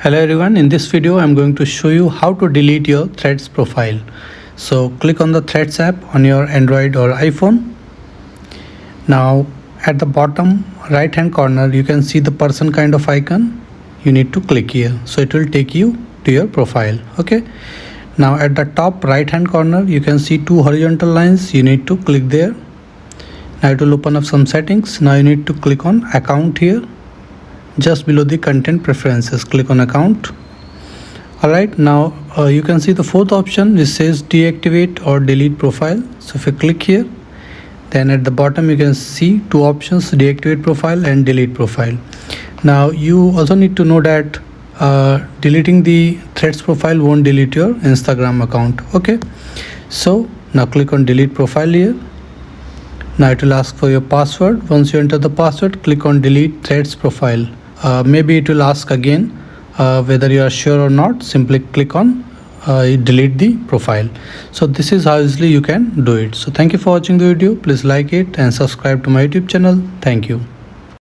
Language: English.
Hello everyone, in this video I'm going to show you how to delete your Threads profile. So click on the Threads app on your Android or iPhone. Now at the bottom right hand corner you can see the person kind of icon. You need to click here, so it will take you to your profile. Okay. Now at the top right hand corner you can see two horizontal lines. You need to click there. Now it will open up some settings. Now you need to click on account here. Just below the content preferences, click on account. Alright, now you can see the fourth option which says deactivate or delete profile. So if you click here, then at the bottom you can see two options, deactivate profile and delete profile. Now you also need to know that deleting the Threads profile won't delete your Instagram account. Okay, so now click on delete profile here. Now it will ask for your password. Once you enter the password, click on delete Threads profile. Maybe it will ask again whether you are sure or not. Simply click on delete the profile. So this is how easily you can do it. So thank you for watching the video. Please like it and subscribe to my YouTube channel. Thank you.